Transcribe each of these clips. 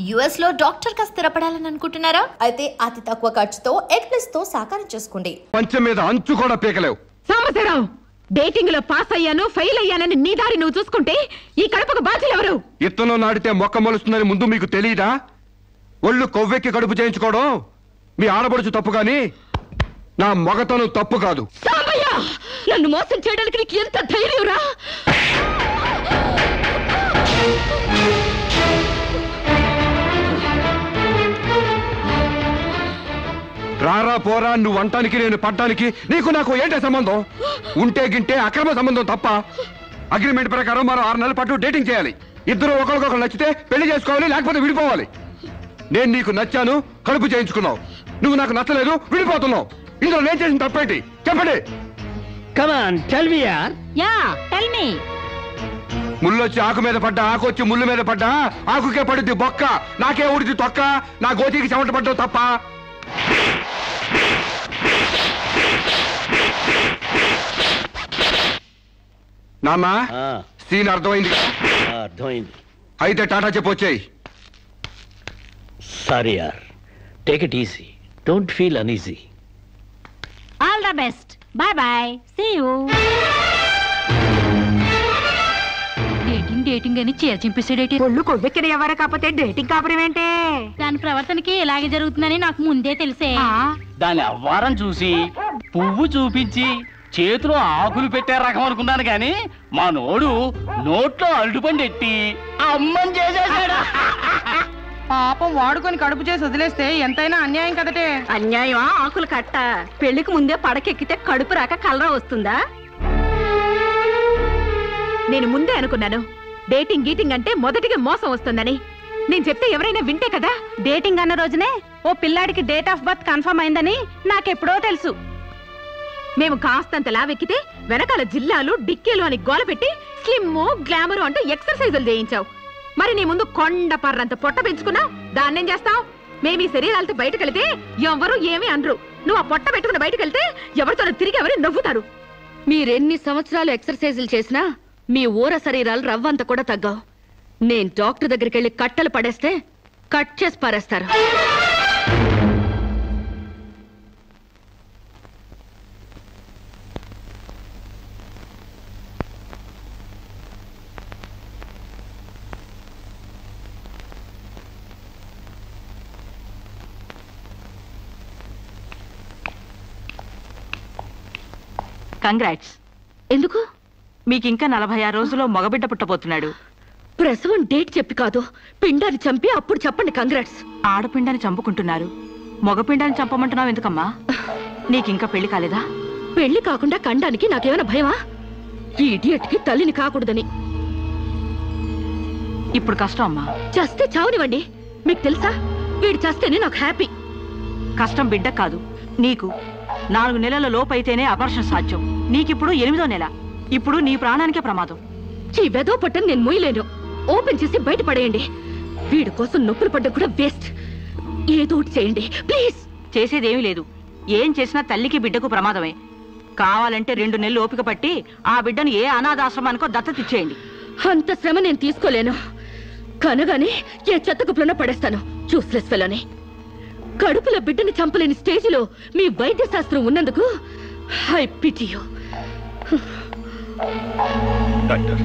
US లో doctor గా స్థిరపడాలని అనుకుంటున్నారా? అయితే అతి తక్కువ ఖర్చుతో ఎగ్ప్లస్ తో సాకారం చేసుకోండి. పంచం మీద అంచు కూడా పీకలేవు. సాంబశివరావు, డేటింగ్ లో పాస్ అయ్యాను ఫెయిల్ అయ్యానని నీ దారి నువ్వు చూసుకుంటే ఈ కడుపుకు బాధ్యులు ఎవరు? ఇత్తనం నాడితే మొక్క మొలుస్తుందని ముందు మీకు తెలియదా? ఒళ్ళు కొవ్వెక్కి కడుపు చేయించుకోవడం మీ ఆడబడుచు తప్పు గాని నా మొగతను తప్పు కాదు. సాంబయ్య, నన్ను మోసం చేయడానికి నీకు ఎంత ధైర్యం రా? రారా పోరా నువ్వు అంటానికి నేను పడ్డానికి నీకు నాకు ఏంటే సంబంధం? ఉంటే గింటే అక్రమ సంబంధం తప్ప. అగ్రిమెంట్ ప్రకారం మరో 6 నెలల పాటు డేటింగ్ చేయాలి. ఇద్దరు ఒకరికొకరు నచ్చితే పెళ్లి చేసుకోవాలి, లేకపోతే విడిపోవాలి. నేను నీకు నచ్చాను, కడుపు చేయించుకున్నావు. నువ్వు నాకు నచ్చలేదు, విడిపోతున్నావు. ఇందులో నేను చేసిన తప్పేంటి చెప్పండి. Come on, tell me, yaar. Yeah, tell me. ముళ్ళొచ్చి ఆకు మీద పడ్డా, ఆకు వచ్చి ముళ్ళు మీద పడ్డా, ఆకుకే పడుద్ది బొక్క, నాకే ఊడిది తొక్క. నా గోతికి చెమట పడ్డావు తప్ప. నామ్మా, సీన్ అర్థమైంది? అర్థమైంది. అయితే టాటా చెప్పొచ్చాయి. సారీ యార్, take it easy, don't feel uneasy. All the best, bye bye, see you. Dating అని చింపేసాడేటి. ఒళ్ళు కొవ్వెక్కిన ఎవరు కాకపోతే డేటింగ్ కాపురం ఏంటే? దాని ప్రవర్తనకి ఇలాగే జరుగుతుందని నాకు ముందే తెలిసే. దాని అవ్వారం చూసి పువ్వు చూపించి చేతిలో ఆకులు పెట్టే రకం అనుకున్నాను గాని మా నోడు నోట్లో అరటిపండు ఎట్టి అమ్మని చేసేసాడు. పాపం వాడుకొని కడుపు చేసి వదిలేస్తే ఎంతైనా అన్యాయం కదటే. అన్యాయమా? ఆకులు కట్ట. పెళ్లికి ముందే పడకెక్కితే కడుపు రాక కలరా వస్తుందా? నేను ముందే అనుకున్నాను డేటింగ్ గీటింగ్ అంటే మొదటిగా మోసం వస్తుందని. నేను చెప్తే ఎవరైనా వింటే కదా. డేటింగ్ అన్న రోజునే ఓ పిల్లాడికి డేట్ ఆఫ్ బర్త్ కన్ఫర్మ్ అయిందని నాకెప్పుడో తెలుసు. మేము కాస్తంత లావెక్కితే వెనకాల జిల్లాలు డిక్కీలు అని గోల పెట్టి స్లిమ్ గ్లామర్ అంటూ ఎక్సర్సైజులు చేయించావు. మరి నీ ముందు కొండ పర్రంత పొట్ట పెంచుకున్నావు. దాన్నేం చేస్తావు? మేము ఈ శరీరాలతో బయటకెళ్తే ఎవరు ఏమీ అనరు. నువ్వు ఆ పొట్ట పెట్టుకుని బయటకెళ్తే ఎవరితో తిరిగి ఎవరు నవ్వుతారు. మీరెన్ని సంవత్సరాలు ఎక్సర్సైజులు చేసినా మీ ఊర శరీరాలు రవ్వంత కూడా తగ్గావు. నేను డాక్టర్ దగ్గరికి వెళ్ళి కట్టలు పడేస్తే కట్ చేసి పారేస్తారు. కంగ్రాట్స్. ఎందుకు? మీకింకా 46 రోజుల్లో మగబిడ్డ పుట్టబోతున్నాడు. ప్రసవం డేట్ చెప్పి కాదు, పిండాన్ని చంపి అప్పుడు చెప్పండి కంగ్రాట్స్. ఆడపిండాన్ని చంపుకుంటున్నారు, మగపిండాన్ని చంపమంటున్నావు ఎందుకమ్మా? నీకింకా పెళ్లి కాలేదా? పెళ్లి కాకుండా కండానికి నాకేమైనా భయమా? ఈ ఇడియట్ కి తల్లిని కాకూడదని. ఇప్పుడు కష్టం అమ్మా. చస్తే చావునివ్వండి. మీకు తెలుసా, వీడు చస్తేనే నాకు హ్యాపీ. కష్టం బిడ్డ కాదు నీకు. 4 నెలల లోపు అయితేనే అపర్షన్ సాధ్యం. నీకిప్పుడు 8వ నెల. ఇప్పుడు నీ ప్రాణానికే ప్రమాదం. ఈ వెదో పట్టని నేను మొయ్యలేను. ఓపెన్ చేసి బయటపడేయండి. వీడి కోసం నొప్పులు పడ్డ కూడా వేస్ట్. ఏదో ఒకటి చేయండి ప్లీజ్. చేసేదేమీ లేదు. ఏం చేసినా తల్లికి బిడ్డకు ప్రమాదమే. కావాలంటే 2 నెలలు ఓపిక పట్టి ఆ బిడ్డను ఏ అనాథాశ్రమానికో దత్తతిచ్చేయండి. అంత శ్రమ నేను తీసుకోలేను. కనగానే ఏ చెత్త కుప్పలోనో పడేస్తాను. చూస్లెస్ ఫెలోని. కడుపులో బిడ్డని చంపలేని స్టేజిలో మీ వైద్య శాస్త్రం ఉన్నందుకు I pity you. Doctor,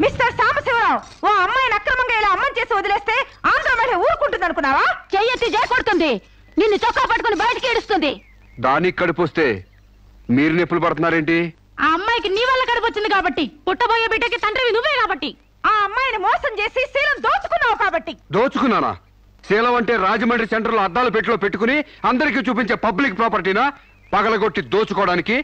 mister Sambasivarao, ఓ అమ్మాయిని అక్రమంగా ఇలా అమ్మని చేసి వదిలేస్తే ఆంధ్ర మహిళ ఊరుకుంటుంది అనుకున్నావా? చెయ్యెత్తి చేకొడుతుంది. నిన్ను చొక్కా పట్టుకుని బయటికి ఏడుస్తుంది. దానికి కడుపు వస్తే మీరు నొప్పులు పడుతున్నారేంటి? ఆ అమ్మాయికి నీ వల్ల కడుపు వచ్చింది కాబట్టి, పుట్టబోయే బిడ్డకి తండ్రివి నువ్వే కాబట్టి. ఆ మోసం చేసి శీలం దోచుకున్నావు కాబట్టి. దోచుకున్నానా? శీలం అంటే రాజమండ్రి సెంటర్ లో అద్దాల పెట్టిలో పెట్టుకుని అందరికీ చూపించే పబ్లిక్ ప్రాపర్టీనా పగలగొట్టి దోచుకోవడానికి?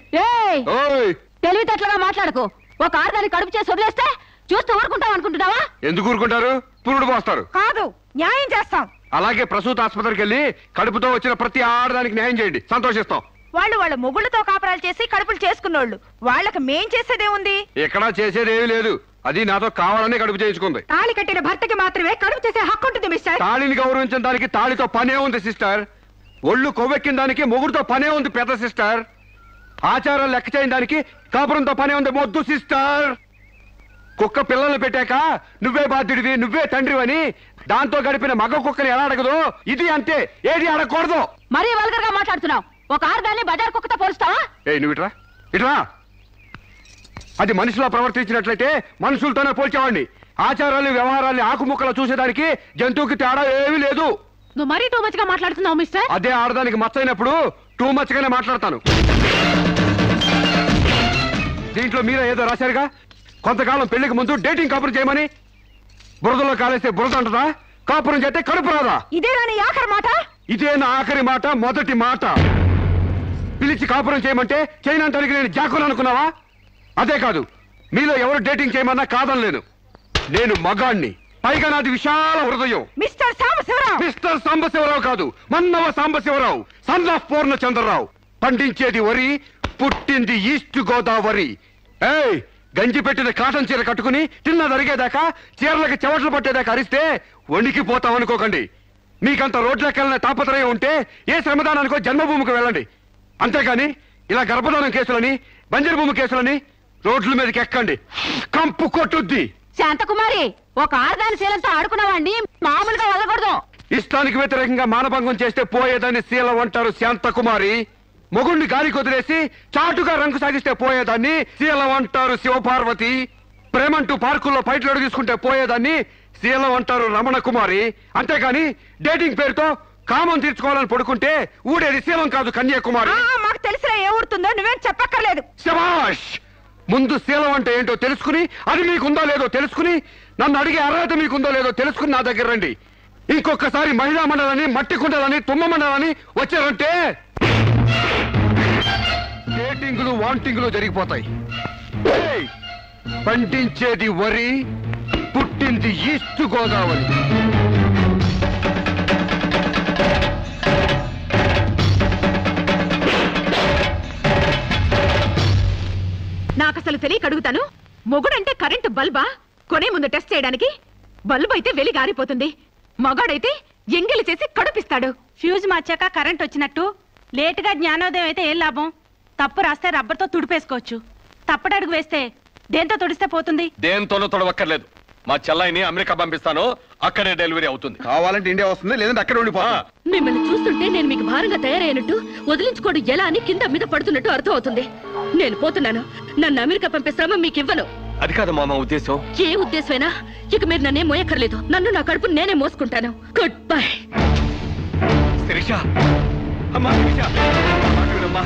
తెలివితేటలుగా మాట్లాడకు. ఒక ఆడదాన్ని కడుపు చేసి వదిలేస్తే చూస్తూ ఊరుకుంటాం అనుకుంటున్నావా? ఎందుకు ఊరుకుంటారు? పురుడు పోస్తారు. కాదు, న్యాయం చేస్తాం. అలాగే ప్రసూత ఆసుపత్రికి వెళ్ళి కడుపుతో వచ్చిన ప్రతి ఆడదానికి న్యాయం చేయండి, సంతోషిస్తాం. వాళ్ళు వాళ్ళ మొగుళ్ళతో కాపురాలు చేసి కడుపులు చేసుకున్నోళ్ళు, వాళ్ళకి మేం చేసేదే ఉంది? ఎక్కడా చేసేదేమీ లేదు. అది నాతో కావాలనే కడుపు చేయించుకుంది. తాళి కట్టిన భర్తకి మాత్రమే కడుపు చేసే హక్కు ఉంటుంది మిస్టర్. తాళిని గౌరవించిన దానికి తాళితో పనే ఉంది సిస్టర్. ఒళ్ళు కొవ్వెక్కిన దానికి మొగుడుతో పనే ఉంది పెద్ద సిస్టర్. ఆచారాలు లెక్క చేయని దానికి కాపురంతో పనే ఉంది మొద్దు సిస్టర్. కుక్క పిల్లలు పెట్టాక నువ్వే బాధ్యుడివి, నువ్వే తండ్రివని దాంతో గడిపిన మగ కుక్కని ఎలా అడగదు, ఇది అంతే, ఏది అడగకూడదు. మరీ వల్గర్ గా మాట్లాడుతున్నావు. ఒక ఆడదాన్ని బజార్ కుక్కతో పోలుస్తావా? నువ్వు ఇట్రా ఇట్రా. అది మనిషిలో ప్రవర్తించినట్లయితే మనుషులతోనే పోల్చేవాడిని. ఆచారాలు వ్యవహారాన్ని ఆకుముక్కలు చూసేదానికి జంతువుకి తేడా ఏమీ లేదు. నువ్వు మరీ టూ మచ్ గా మాట్లాడుతున్నావు మిస్టర్. అదే ఆడదానికి మచ్చైనప్పుడు టూ మచ్ గానే మాట్లాడతాను. దీంట్లో మీరే ఏదో రాశారుగా, కొంతకాలం పెళ్లికి ముందు డేటింగ్ కాపురం చేయమని. బురదలో కాలేస్తే బురద అంటదా? కాపురం చేస్తే కడుపు రాదా? ఇదేనా నీ ఆఖరి మాట? ఇదే నా ఆఖరి మాట, మొదటి మాట. పిలిచి కాపురం చేయమంటే చేయనంటానికి నేను జాకులు అనుకున్నావా? అదే కాదు, మీలో ఎవరు డేటింగ్ చేయమన్నా కాదనలేను. నేను మగాణ్ణి, పైగా నాది విశాల హృదయం. మిస్టర్ సాంబశివరావు. మిస్టర్ సాంబశివరావు కాదు, మన్నవ సాంబశివరావు, సన్ ఆఫ్ పూర్ణచంద్రరావు. పండించేది వరి, పుట్టింది ఈస్ట్ గోదావరి. ఏయ్, గంజి పెట్టిన కాటన్ చీర కట్టుకుని తిన్నది అరిగేదాకా, చీరలకి చెవట్లు పట్టేదాకా అరిస్తే వణికిపోతాం అనుకోకండి. మీకంత రోడ్లెక్కాలనే తాపత్రయం ఉంటే ఏ శ్రమదానానికో జన్మభూమికి వెళ్ళండి. అంతేగాని ఇలా గర్భధానం కేసులని, బంజరు భూమి కేసులని రోడ్ల మీదకి ఎక్కండి, కంపు కొట్టుద్ది. శాంతకుమారి, ఒక ఆడదాని శీలంతో ఆడుకున్నావాడిని మామూలుగా వదలకూడదు. ఇష్టానికి వ్యతిరేకంగా మానభంగం చేస్తే పోయేదాన్ని శీలం అంటారు శాంతకుమారి. మొగుణ్ణి గాలికి వదిలేసి చాటుగా రంగు సాగిస్తే పోయేదాన్ని శీలం అంటారు శివపార్వతి. ప్రేమంటూ పార్కుల్లో ఫైట్లు తీసుకుంటే పోయేదాన్ని శీలం అంటారు రమణ కుమారి. అంతేగాని డేటింగ్ పేరుతో కామం తీర్చుకోవాలని పడుకుంటే ఊడేది శీలం కాదు కన్యాకుమారి. మాకు తెలిసిన ఏ ఊరుతుందో నువ్వేం చెప్పక్కర్లేదు. శభాష్! ముందు శీలం అంటే ఏంటో తెలుసుకుని, అది మీకుందో లేదో తెలుసుకుని, నన్ను అడిగే అర్హత మీకుందో లేదో తెలుసుకుని నా దగ్గర రండి. ఇంకొకసారి మహిళా మండలని, మట్టి కుండలని, తుమ్మ మండలని వచ్చారంటే డేటింగ్లు వాంటింగ్లు జరిగిపోతాయి. పండించేది వరి, పుట్టింది ఈస్ట్ గోదావరి. నాకు అసలు తెలియక అడుగుతాను, మొగుడంటే కరెంటు బల్బా? కొనే ముందు టెస్ట్ చేయడానికి. బల్బు అయితే వెలి గారిపోతుంది, మగాడైతే ఎంగిలి చేసి కడుపిస్తాడు. ఫ్యూజ్ మార్చాక కరెంట్ వచ్చినట్టు లేటుగా జ్ఞానోదయం అయితే ఏం లాభం? తప్పు రాస్తే రబ్బర్తో తుడిపేసుకోవచ్చు, తప్పటడుగు వేస్తే దేంతో తుడిస్తే పోతుంది? దేంతోనూ తొడవక్కర్లేదు. మా చెల్లాయిని అమెరికా పంపిస్తాను, అక్కడే డెలివరీ అవుతుంది. కావాలంటే ఇండియా వస్తుంది, లేదంటే అక్కడ ఉండిపోతా. మిమ్మల్ని చూస్తుంటే నేను మీకు భారంగా తయారైనట్టు, వదిలించుకోవడం ఎలా అని కింద మీద పడుతున్నట్టు అర్థం అవుతుంది. నేను పోతున్నాను. నన్ను అమెరికా పంపే శ్రమ మీకు ఇవ్వను. అది కాదు మామ ఉద్దేశం. ఏ ఉద్దేశమైనా ఇక మీరు నన్నే మోయక్కర్లేదు. నన్ను నా కడుపు నేనే మోసుకుంటాను. Good bye. శిరీష, అమ్మా శిరీష, అమ్మా.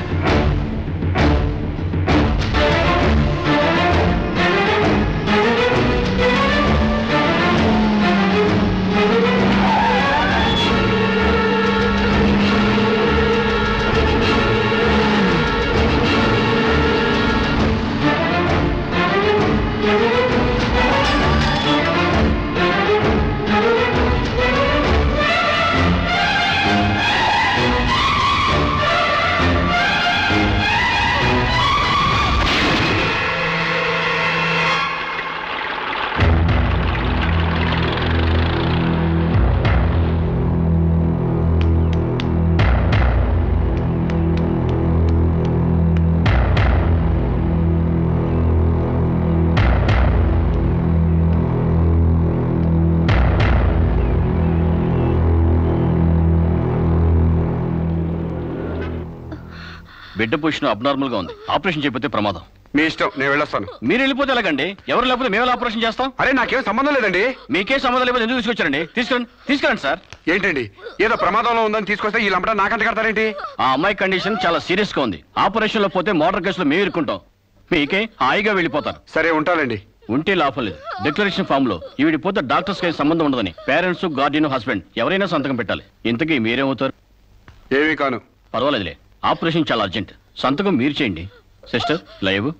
బిడ్డ పొజిషన్ అబ్నార్మల్ గా ఉంది. ఆపరేషన్ చేయకపోతే ప్రమాదం. మీ ఇష్టం, నేను వెళ్ళొస్తాను. మీరు వెళ్ళిపోతే ఎలాగండి? ఎవరు లేకపోతే మేము ఆపరేషన్ చేస్తాం. అరే నాకేం సంబంధం లేదండి. మీకే సంబంధం లేకపోతే ఎందుకు తీసుకొచ్చారండి? తీసుకురండి సార్. ఏంటండి, ఏదో ప్రమాదంలో ఉందని తీసుకొస్తే ఈ లంపట నాకంట కడతారేంటి? ఆ అమ్మాయి కండిషన్ చాలా సీరియస్ గా ఉంది. ఆపరేషన్ లో పోతే మోటార్ కేసులో మేము ఇరుక్కుంటాం. మీకే హాయిగా వెళ్ళిపోతారు. సరే ఉంటానండి. ఉంటే లాభం లేదు. డిక్లరేషన్ ఫామ్ లో ఈవిడి పోతే డాక్టర్స్ కి సంబంధం ఉండదని పేరెంట్స్, గార్డియన్, హస్బెండ్ ఎవరైనా సంతకం పెట్టాలి. ఇంతకీ మీరేమవుతారు? ఏమీ కాను. పర్వాలేదులే, ఆపరేషన్ చాలా అర్జెంట్. సంతకం మీరు చేయండి. Sister live.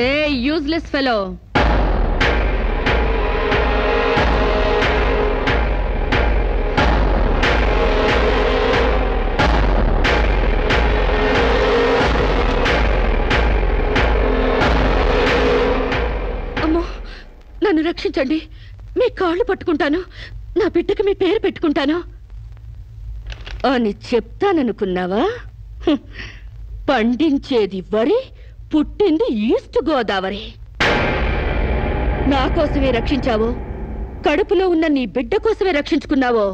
ఏ యూజ్లెస్ ఫెలో, అమ్మో నన్ను రక్షించండి. మీ కాళ్ళు పట్టుకుంటాను, నా బిడ్డకి మీ పేరు పెట్టుకుంటాను అని చెప్తాననుకున్నావా? పండించేది వరి, పుట్టింది ఈస్ట్ గోదావరి. నా కోసమే రక్షించావో, కడుపులో ఉన్న నీ బిడ్డ కోసమే రక్షించుకున్నావో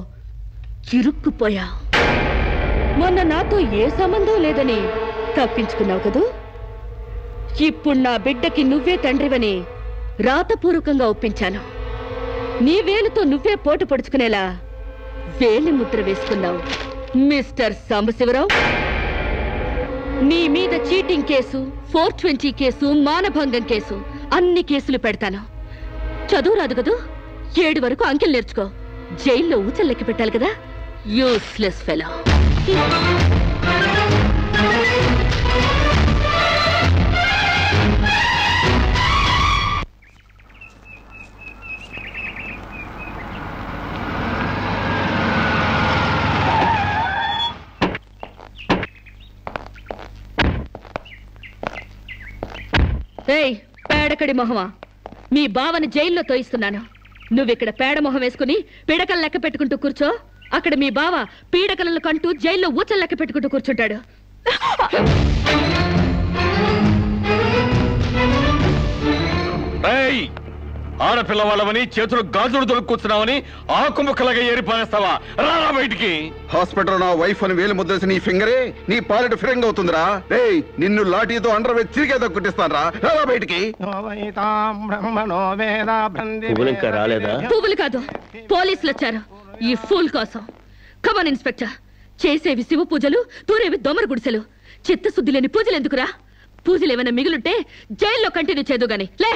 చిరుక్కుపోయా. మొన్న నాతో ఏ సంబంధం లేదని తప్పించుకున్నావు కదూ. ఇప్పుడు నా బిడ్డకి నువ్వే తండ్రివని రాతపూర్వకంగా ఒప్పించాను. నీ వేలుతో నువ్వే పోటు పొడుచుకునేలా వేలి ముద్ర వేసుకున్నావు మిస్టర్ సాంబశివరావు. నీ మీద చీటింగ్ కేసు, 420 కేసు, మానభంగం కేసు, అన్ని కేసులు పెడతాను. చదువు రాదు కదూ, 7 వరకు అంకెలు నేర్చుకో. జైల్లో ఊచలు లెక్క పెట్టాలి కదా. Useless fellow. ఏయ్ పేడకడి మొహమా, మీ బావని జైల్లో తోయిస్తున్నాను. నువ్విక్కడ పేడ మొహం వేసుకుని పిడకలు లెక్క పెట్టుకుంటూ కూర్చో. అక్కడ మీ బావ పీడకలను కంటూ జైల్లో ఊచలు లెక్క పెట్టుకుంటూ కూర్చుంటాడు. ఆడపిల్ల వాళ్ళవని చేతులు గాజులు దొరుకుతున్నావని ఆకు ముక్కలుగా ఏరిపారేస్తావా? రారా బయటికి. హాస్పిటల్ నా వైఫ్ అని వేలు ముద్దేసి నీ ఫింగరే నీ పాలెట్ ఫిరంగ్ అవుతుందిరా. రేయ్ నిన్ను లాఠీతో అండర్ వేసి చిరిగేదో కుట్టిస్తానరా. రారా బయటికి. పువ్వులు ఇంకా రాలేదా? పువ్వులు కాదు, పోలీసులు వచ్చారు ఈ ఫూల్ కోసం. Come on inspector. చేసేవి శివ పూజలు, తూరేవి దొమర గుడిసెలు. చిత్తశుద్ధి లేని పూజలు ఎందుకురా? పూజలు ఏమైనా మిగులుంటే జైల్లో కంటిన్యూ చేదు గాని లే.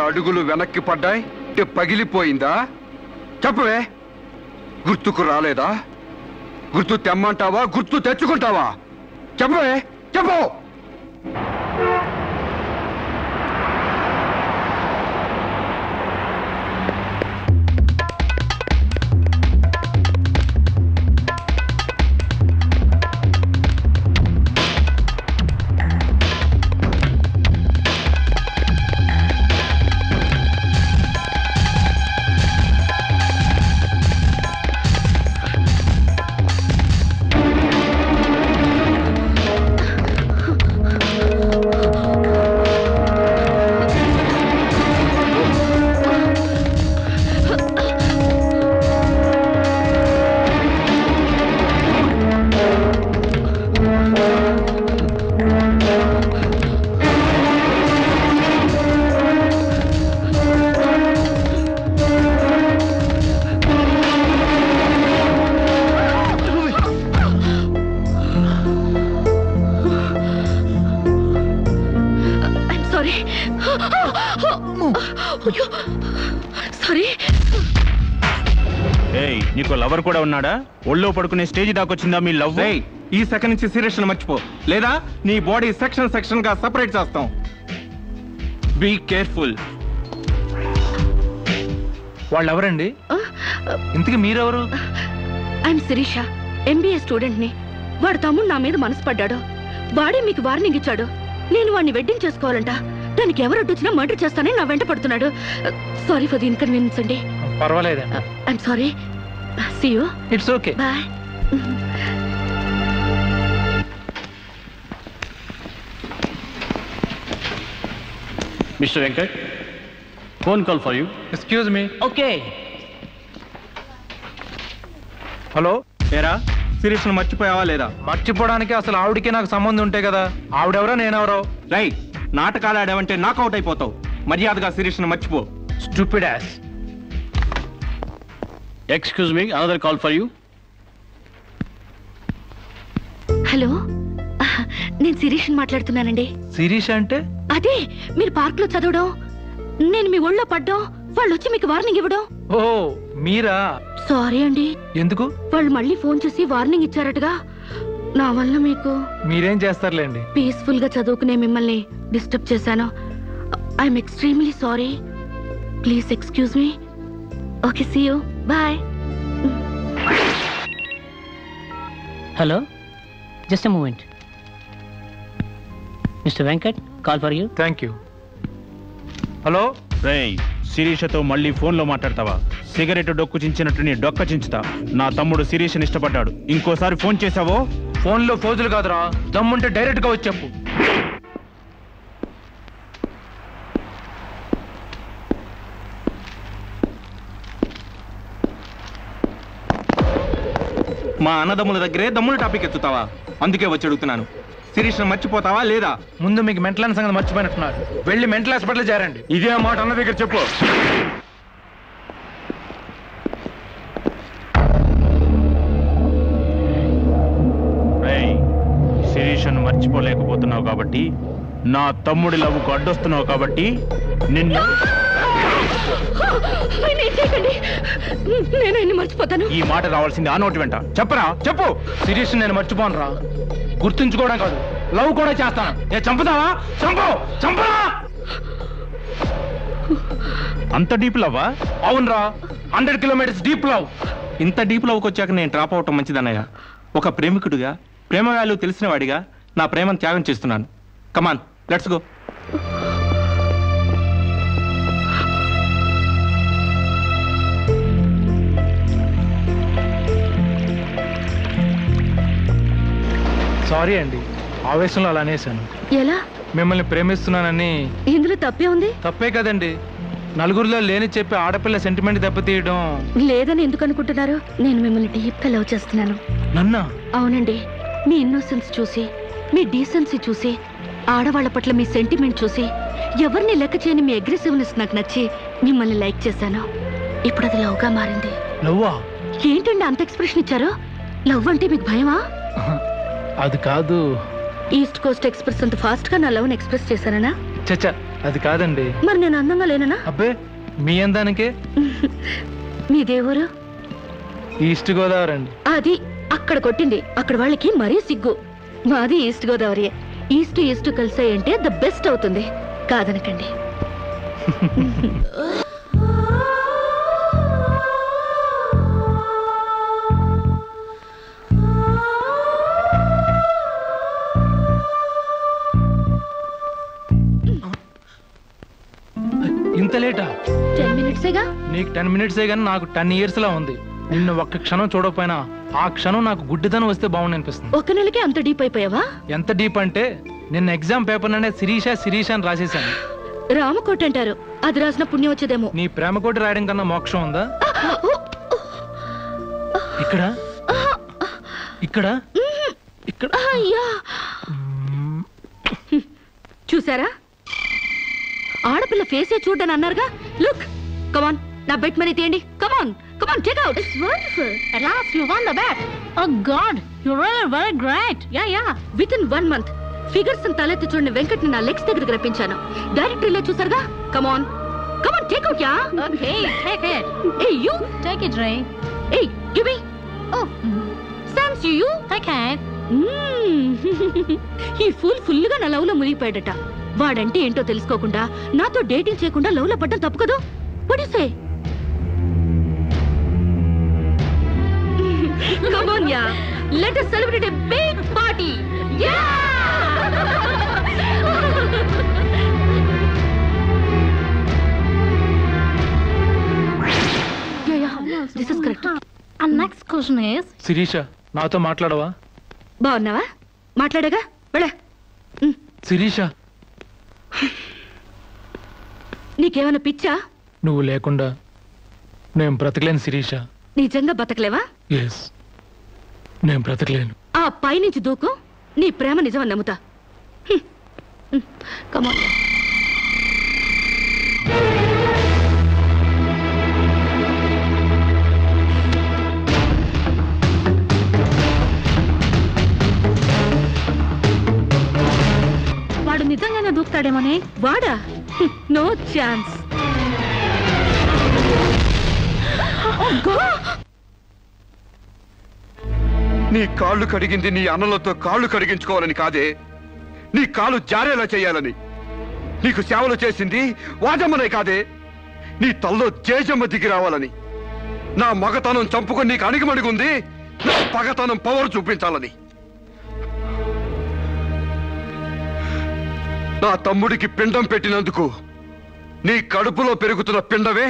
అడుగులు వెనక్కి పడ్డాయి, పగిలిపోయిందా? చెప్పవే. గుర్తుకు రాలేదా? గుర్తు తెమ్మంటావా, గుర్తు తెచ్చుకుంటావా? చెప్పవే, చెప్పు. నీకు లవర్ కూడా ఉన్నాడా? ఒళ్ళో పడుకునే స్టేజ్ దాకొచ్చిందా మీ లవ్? ఈ సెకండ్ నుంచి సీరియస్ మర్చిపో, లేదా నీ బాడీ సెక్షన్ గా సెపరేట్ చేస్తాం. Be careful. వాళ్ళు ఎవరండి? ఇంతకీ మీరెవరు? ఐఎమ్ శిరీష, MBA స్టూడెంట్ ని. వాడు తమ్ముడు నా మీద మనసు పడ్డాడు. వాడే మీకు వార్నింగ్ ఇచ్చాడు. నేను వాడిని వెడ్డింగ్ చేసుకోవాలంట. దానికి ఎవరు అడ్డొచ్చినా మర్డర్ చేస్తానని నా వెంట పడుతున్నాడు. సారీ ఫర్ ది ఇన్కన్వీనియన్స్ అండి. పర్వాలేదండి. I'm sorry. See you. It's okay. Bye. Mister Venkat, phone call for you. Excuse me. Okay. Hello. ఏరా శిరీష్ను మర్చిపోయావా లేదా? మర్చిపోవడానికి అసలు ఆవిడకి నాకు సంబంధం ఉంటే కదా. ఆవిడెవరో నేనెవరో. రై నాటకాలు ఆడావంటే నాకౌట్ అయిపోతావు. మర్యాదగా శిరీష్ను మర్చిపో. Stupid ass. Excuse me, another call for you. Hello, నేను శిరీష్ మాట్లాడుతున్నానండి. శిరీష్ అంటే? అదే మీరు పార్క్ లో చదవడం, నేను మీ ఒళ్ళో పడ్డం, వాళ్ళు వచ్చి మీకు వార్నింగ్ ఇవ్వడం. ఓ మీరా? సారీ అండి. ఎందుకు? వాళ్ళు మళ్ళీ ఫోన్ చేసి వార్నింగ్ ఇచ్చారటగా. నా వల్ల మీకు. మీరేం చేస్తారులేండి. పీస్ఫుల్ గా చదువుకునే మిమ్మల్ని డిస్టర్బ్ చేశాను. I'm extremely sorry. Please excuse me. Okay, see you. Bye. Hello, just a moment. Mister Venkat, call for you. Thank you. Hello. రేయ్ శిరీషతో మళ్ళీ ఫోన్లో మాట్లాడతావా? సిగరెట్ డొక్కు చించినట్టు నీ డొక్క చించుతా. నా తమ్ముడు శిరీష్ని ఇష్టపడ్డాడు. ఇంకోసారి ఫోన్ చేసావో ఫోన్లో ఫోజులు కాదురా, దమ్ముంటే డైరెక్ట్ గా వచ్చి చెప్పు. మా అన్నదమ్ముల దగ్గరే దమ్ముల టాపిక్ ఎత్తుతావా? అందుకే వచ్చి అడుగుతున్నాను. శిరీష్ను మర్చిపోతావా లేదా? ముందు మీకు మెంటల్ అన్న సంగతి మర్చిపోయినట్టున్నారు. వెళ్ళి మెంటల్ హాస్పిటల్ చేరండి. ఇదే మాట అన్న దగ్గర చెప్పు. శిరీష్ను మర్చిపోలేకపోతున్నావు కాబట్టి, నా తమ్ముడి లవ్వుకు అడ్డొస్తున్నావు కాబట్టి నిన్ను. నేను మర్చిపోతాను. ఈ మాట రావాల్సింది ఆ నోటి వెంట. చెప్పరా, చెప్పు. శిరీష్ నేను మర్చిపోను రా. గుర్తుంచుకోవడం కాదు, లవ్ కూడా చేస్తాను. ఏ చంపుతావా? చంపు, చంపరా. అంత డీప్ లవ్వా? అవునరా, 100 కిలోమీటర్స్ డీప్ లవ్. ఇంత డీప్ లవ్కి వచ్చాక నేను డ్రాప్ అవటం మంచిదన్నయ్య. ఒక ప్రేమికుడిగా, ప్రేమ వాల్యూ తెలిసిన వాడిగా నా ప్రేమను త్యాగం చేస్తున్నాను. కమాన్, లెట్స్ గో. సారీ అండి, ఆవేశంలో అలా అనేసాను. ఎలా? మిమ్మల్ని ప్రేమిస్తున్నానని. ఇందులో తప్పే ఉంది? తప్పే కదండి. నలుగురిలో లేని చెప్పి ఆడపిల్ల సెంటిమెంట్ దెబ్బతీయడం. లేదని ఎందుకు అనుకుంటున్నారు? నేను మిమ్మల్ని డీప్ గా లవ్ చేస్తున్నాను. నన్నా? అవునండి. మీ ఇన్నోసెన్స్ చూసి, మీ డీసెన్సీ చూసి, ఆడవాళ్ల పట్ల మీ సెంటిమెంట్ చూసి, ఎవరిని లెక్క చేయని మీ అగ్రెసివ్నెస్ నాకు నచ్చి మిమ్మల్ని లైక్ చేశాను. ఇప్పుడు అది లవ్ గా మారింది. లవ్వా? ఏంటండి అంత ఎక్స్ప్రెషన్ ఇచ్చారు? లవ్ అంటే మీకు భయమా? అది కాదు. ఈస్ట్ కోస్ట్ ఎక్స్ప్రెస్ అంత ఫాస్ట్ గా నా లవ్ ని ఎక్స్ప్రెస్ చేశానా? చచ్చా, అది కాదండి. మరి నేను అందంగా లేనా? అబ్బే, మీ అందానికే. మీ దేవురు? ఈస్ట్ గోదావరి అండి. అది అక్కడ కొట్టింది. అక్కడ వాళ్ళకి మరీ సిగ్గు. మాది ఈస్ట్ గోదావరి. ఈస్ట్ ఈస్ట్ కలిసాయంటే ద బెస్ట్ అవుతుంది. కాదనకండి. ఇంత లేటా? 10 మినిట్సేగా. నీకు 10 మినిట్సే గానీ నాకు 10 years లా ఉంది. నిన్ను ఒక్క క్షణం చూడకపోయినా ఆ క్షణం నాకు గుడ్డితనం వస్తే బాగుంది అనిపిస్తుంది. ఒక నెలకే అంత డీప్ అయిపోయావా? ఎంత డీప్ అంటే నిన్న ఎగ్జామ్ పేపర్ ననే శిరీష శిరీష అని రాసేసాను. రామకోట అంటారు. అది రాసిన పుణ్యం వచ్చేదేమో. నీ ప్రేమ కోటి రాయడం కన్నా మోక్షం ఉందా? ఇక్కడ ఇక్కడ ఇక్కడ. చూసారా? ఆడపిల్ల ఫేసే చూడని అన్నారుగా. లుక్, కమాన్, నా బెట్ మనీ తీయండి. Come on, come on, take out. It's wonderful. At last you won the bet. Oh God, you're really very great. Yeah. Within 1 month figures తలెత్తి చూడని వెంకట్ ని నా లెగ్స్ దగ్గరికి రప్పించాను. డైరెక్టరీలో చూసారుగా. Come on, come on, take out. Yeah. Okay, take it. Hey, you. Take it, Ray. Hey, give me. Oh, thanks you. Take it. ఈ full గా నా లవ్ లో మునిగిపోయాడట. వాడంటే ఏంటో తెలుసుకోకుండా నాతో డేటింగ్ చేయకుండా లవ్ లో పడ్డం తప్పు కదా? What do you say? Come on, yeah. Let us celebrate a big party. Yeah! This is correct. Next question is Shirisha నాతో మాట్లాడవా? బాగున్నావా? మాట్లాడగా వెళ్ళ. శిరీష నీకేమైనా పిచ్చా? నువ్వు లేకుండా నేను బ్రతకలేను శిరీష. నిజంగా బతకలేవా? ఎస్, నేను బ్రతకలేను. ఆ పైనుంచి దూకు, నీ ప్రేమ నిజమని నమ్ముతా. కమాన్. వాడు నిజంగానే దూకుతాడేమోనే. వాడా? No chance. నీ కాళ్ళు కడిగింది నీ అన్నలతో కాళ్ళు కడిగించుకోవాలని కాదే, నీ కాలు జారేలా చేయాలని. నీకు సేవలు చేసింది వాజమ్మనే కాదే, నీ తల్లో జేజమ్మ దిగి రావాలని. నా మగతనం చంపుకొని నీకు అణిగిమణిగుంది నా పగతనం పవర్ చూపించాలని. నా తమ్ముడికి పిండం పెట్టినందుకు నీ కడుపులో పెరుగుతున్న పిండమే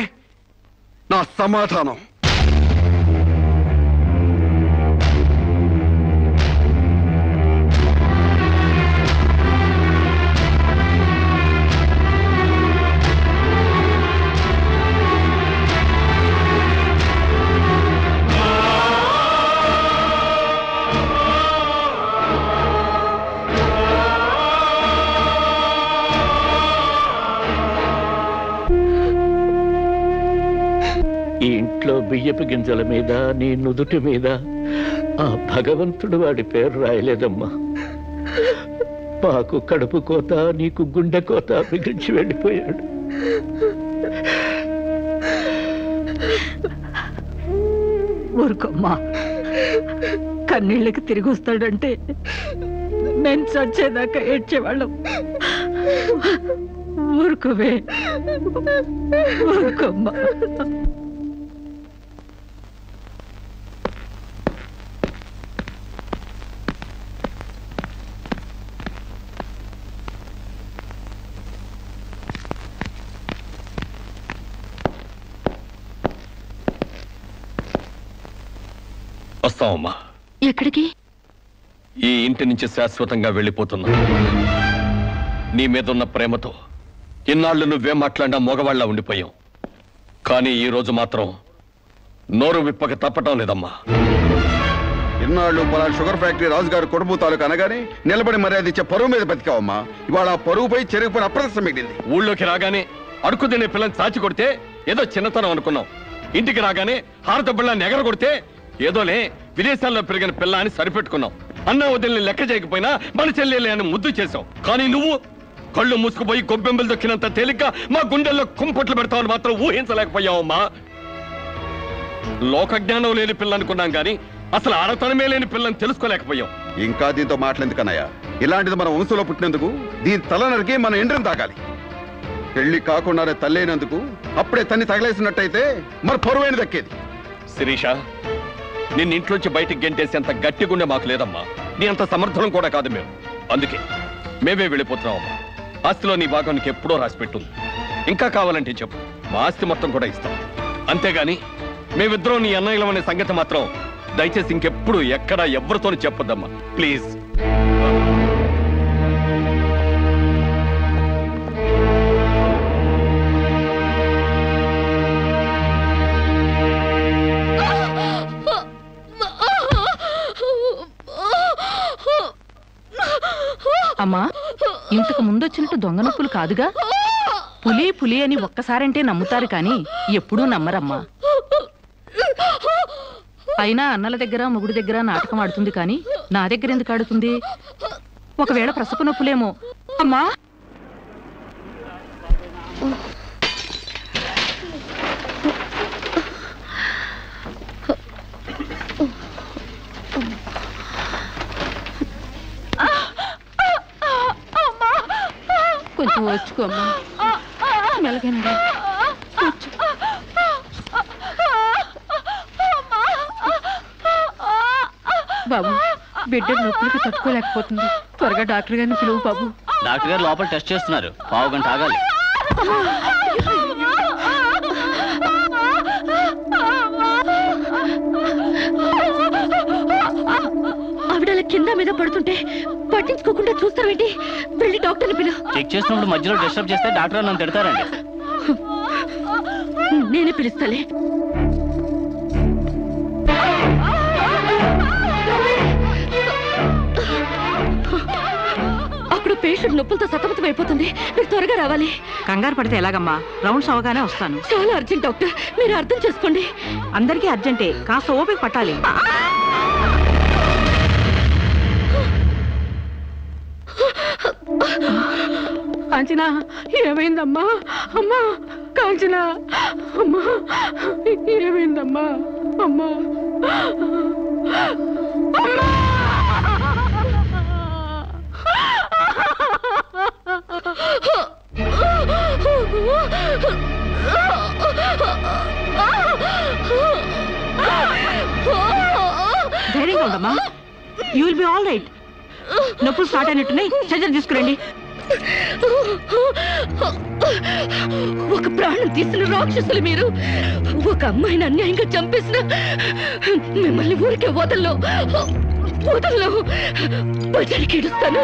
నా సమాధానం. ఈ ఇంట్లో బియ్యపు గింజల మీద నీ నుదుటి మీద ఆ భగవంతుడు వాడి పేరు రాయలేదమ్మా. మాకు కడుపు కోత, నీకు గుండె కోత మిగిల్చి వెళ్ళిపోయాడు. ఊరుకోమ్మా, కన్నీళ్ళకి తిరిగి వస్తాడంటే మేము చచ్చేదాకా ఏడ్చేవాళ్ళం. ఊరుకోవే, ఊరుకోమ్మా. వస్తామమ్మా. ఎక్కడికి? ఈ ఇంటి నుంచి శాశ్వతంగా వెళ్ళిపోతున్నా. నీ మీదున్న ప్రేమతో ఇన్నాళ్ళు నువ్వేం మాట్లాడినా మగవాళ్ళ ఉండిపోయాం. కానీ ఈ రోజు మాత్రం నోరు విప్పక తప్పటం లేదమ్మా. ఇన్నాళ్ళు పలా షుగర్ ఫ్యాక్టరీ రాజుగారు కొడుపు తాలూకు అనగానే నిలబడి మర్యాద ఇచ్చే పరువు మీద బతికావమ్మా. ఇవాళ ఆ పరువుపై చెరుగుపై అప్రదర్శన మిగిలింది. ఊళ్ళోకి రాగానే అడుకు తినే పిల్లని చాచి కొడితే ఏదో చిన్నతనం అనుకున్నాం. ఇంటికి రాగానే హారతబ్బళ్ళని ఎగర కొడితే ఏదోలే విదేశాల్లో పెరిగిన పిల్ల అని సరిపెట్టుకున్నాం. అన్న వదిలిని లెక్క చేయకపోయినా మన చెల్లెలే అని ముద్దు చేశావు. కానీ నువ్వు కళ్ళు మూసుకుపోయి గొబ్బెంబలు దొక్కినంత తేలిగ్గా మా గుండెల్లో కుంపట్లు పెడతావని మాత్రం ఊహించలేకపోయావమ్మా. లోక జ్ఞానం లేని పిల్ల అనుకున్నాం కానీ అసలు ఆడతనమే లేని పిల్లని తెలుసుకోలేకపోయాం. ఇంకా దీంతో మాట్లాడేందుకన్నయ్య, ఇలాంటిది మన వంశంలో పుట్టినందుకు దీని తల నరికి మన ఎండ్రం తాగాలి. పెళ్లి కాకుండానే తల్లైనందుకు అప్పుడే తన్ని తగలేసినట్టయితే మన పరువైన దక్కేది. శిరీష, నిన్ను ఇంట్లోంచి బయటికి గెంటేసేంత గట్టి గుండె మాకు లేదమ్మా. నీ అంత సమర్థనం కూడా కాదు మేము. అందుకే మేమే వెళ్ళిపోతున్నామమ్మా. ఆస్తిలో నీ భాగం నీకు ఎప్పుడో రాసిపెట్టుంది. ఇంకా కావాలంటే చెప్పు, మా ఆస్తి మొత్తం కూడా ఇస్తాం. అంతేగాని మేమిద్దరం నీ అన్నయ్యలం అనే సంగతి మాత్రం దయచేసి ఇంకెప్పుడు ఎక్కడ ఎవరితోనూ చెప్పొద్దమ్మా, ప్లీజ్. అమ్మా, ఇంతకు ముందొచ్చినట్టు దొంగ నొప్పులు కాదుగా? పులి పులి అని ఒక్కసారంటే నమ్ముతారు కానీ ఎప్పుడూ నమ్మరమ్మా. అయినా అన్నల దగ్గర మొగుడి దగ్గర నాటకం ఆడుతుంది కానీ నా దగ్గర ఎందుకు ఆడుతుంది? ఒకవేళ ప్రసవ నొప్పులేమో. అమ్మా, కొంచెం వచ్చుకోమ్మా, మెలగండి. బాబు, బిడ్డ నొప్పులకి తట్టుకోలేకపోతుంది. త్వరగా డాక్టర్ గారిని పిలువు బాబు. డాక్టర్ గారు లోపల టెస్ట్ చేస్తున్నారు, పావు గంట ఆగాలి. మీద పడుతుంటే పట్టించుకోకుండా చూస్తావేంటి? వెళ్ళి డాక్టర్ని పిలు. చెక్ చేసినప్పుడు మధ్యలో డిస్టర్బ్ చేస్తే డాక్టర్ నన్ను తిడతారండి. నేనే పిలుస్తాలే. అక్కడ పేషెంట్ నొప్పులతో సతమతం అయిపోతుంది. మీరు త్వరగా రావాలి. కంగారు పడితే ఎలాగమ్మా? రౌండ్స్ అవగానే వస్తాను. చాలా అర్జెంట్ డాక్టర్, మీరు అర్థం చేసుకోండి. అందరికీ అర్జెంటే, కాస్త ఓపిక పట్టాలి. కాంచనా, ఏమైందమ్మా? అమ్మా కాంచనా, అమ్మా ఏమైందమ్మా? అమ్మా అమ్మా ధైర్యంగా ఉండమ్మా. You will be all right. నొప్పులు స్టార్ట్ అయినట్టున్నాయి, సర్జరీ తీసుకురండి. ఒక ప్రాణం తీసిన రాక్షసులు మీరు. ఒక అమ్మాయిని అన్యాయంగా చంపేసిన మిమ్మల్ని ఊరికే వదల్లో బజారికి ఇడుస్తాను.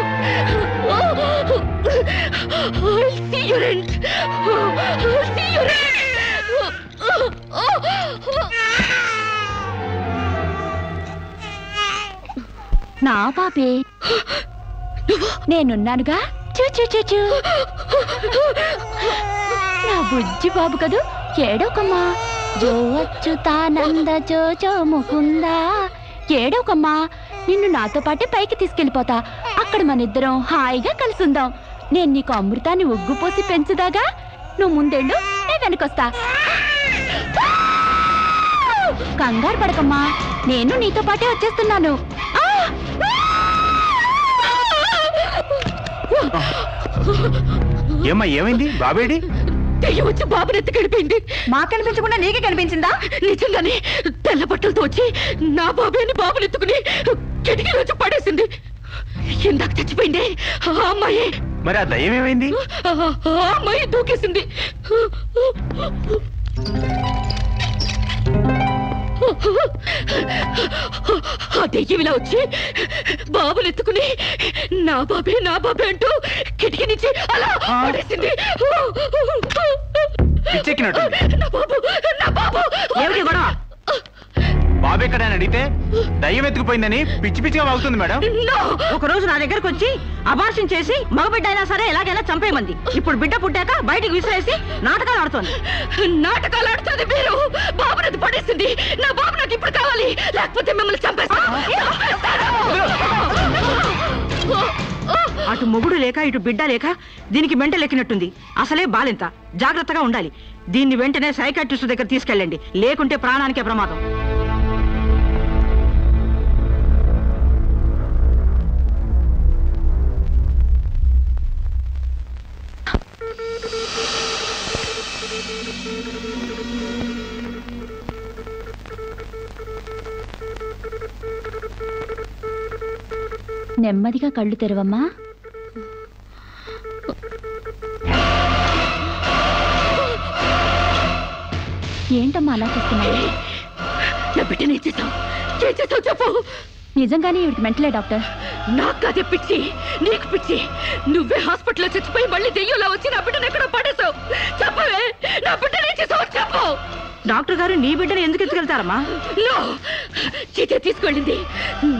నా పాపే, నేనున్నానుగా. చూ నా బుజ్జి బాబు కదూ, ఏడోకమ్మా. జో అచ్యుతానంద జో జో ముకుందా. ఏడోకమ్మా, నిన్ను నాతో పాటే పైకి తీసుకెళ్ళిపోతా. అక్కడ మన ఇద్దరం హాయిగా కలిసి ఉందాం. నేను నీకు అమృతాన్ని ఒగ్గుపోసి పెంచుదాగా. నువ్వు ముందెళ్ళు, నేను వెనకొస్తా. కంగారు పడకమ్మా, నేను నీతో పాటే వచ్చేస్తున్నాను. ఏమ్మా, ఏమైంది? బాబేడి? దెయ్యం వచ్చి బాబుని ఎత్తి గడిపోయింది. మాకు కనిపించకుండా నీకే కనిపించిందా? నిజంగానే తెల్ల బట్టలతో వచ్చి నా బాబేని బాబుని ఎత్తుకుని కిటికీలో వచ్చి పడేసింది. ఇందాక చచ్చిపోయింది ఆ అమ్మాయి. మరి ఆ దయ్యం ఏమైంది? ఆ అమ్మాయి దూకేసింది. ఆ దెయ్యం ఇలా వచ్చి బాబుని ఎత్తుకుని నా బాబే అంటూ కిటికీ నుంచి అలా పడేసింది. పిచ్చెక్కినట్టు. నా బాబు ఏమిటి గొడవ? బాబు ఎక్కడ అని అడిగితే దయ్యం ఎత్తుకుపోయిందని పిచ్చి పిచ్చిగా వాగుతుంది మేడం. ఒక రోజు నా దగ్గరకు వచ్చి అబార్షన్ చేసి మగబిడ్డ అయినా సరే ఎలాగైనా చంపేయమంది. ఇప్పుడు బిడ్డ పుట్టాక బయటికి విసిరేసి నాటకాలు ఆడుతోంది. నాటకాలు ఆడుతుంది మీరు. బాబునది పడేసింది. నా బాబు నాకు ఇప్పుడు కావాలి, లేకపోతే మిమ్మల్ని చంపేస్తాను. అటు మొగుడు లేక ఇటు బిడ్డ లేక దీనికి మెంటలెక్కినట్టుంది. అసలే బాలింత, జాగ్రత్తగా ఉండాలి. దీన్ని వెంటనే సైకాట్రిస్ట్ దగ్గర తీసుకెళ్ళండి, లేకుంటే ప్రాణానికే ప్రమాదం. నెమ్మదిగా కళ్ళు తెరవమ్మా. ఏంటమ్మా అలా చేస్తున్నావు? నా బిడ్డని చేసావు చెప్పు. నిజంగానే ఇవిడికి మెంటలే డాక్టర్. నాకు అదే పిచ్చి, నీకు పిచ్చి. నువ్వే హాస్పిటల్లో చచ్చిపోయి మళ్ళీ దెయ్యంలా వచ్చి నా బిడ్డను ఎక్కడో పడేసావు. చెప్పవే, నా బిడ్డనే చేసావు చెప్పు. డాక్టర్ గారు నీ బిడ్డను ఎందుకు ఎత్తుకెళ్తారమ్మా? చీతే తీసుకెళ్ళింది.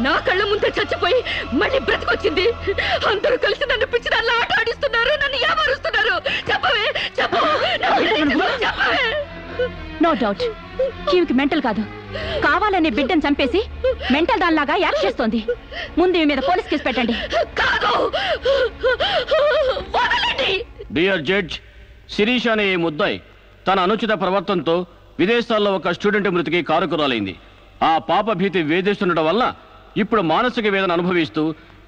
నా కళ్ళ ముందే చచ్చిపోయి మళ్ళీ బ్రతికొచ్చింది. అందరూ కలిసి నన్ను పిచ్చి దానిలో ఆట ఆడిస్తున్నారు, నన్ను ఏమారుస్తున్నారు. చెప్పవే చెప్పు. చెప్పవే. నో డౌట్, ఈమెకి మెంటల్ కాదు, కావాలనే బిడ్డను చంపేసి మెంటల్ దానిలాగా యాక్ట్ చేస్తోంది. ముందు ఈ మీద పోలీస్ కేసు పెట్టండి. డియర్ జడ్జ్, శిరీష్ అనే ఈ ముద్దాయి తన అనుచిత ప్రవర్తనతో విదేశాల్లో ఒక స్టూడెంట్ మృతికి కారకురాలైంది. ఆ పాప భీతి వేధిస్తుండటం వల్ల ఇప్పుడు మానసిక వేదన అనుభవిస్తూ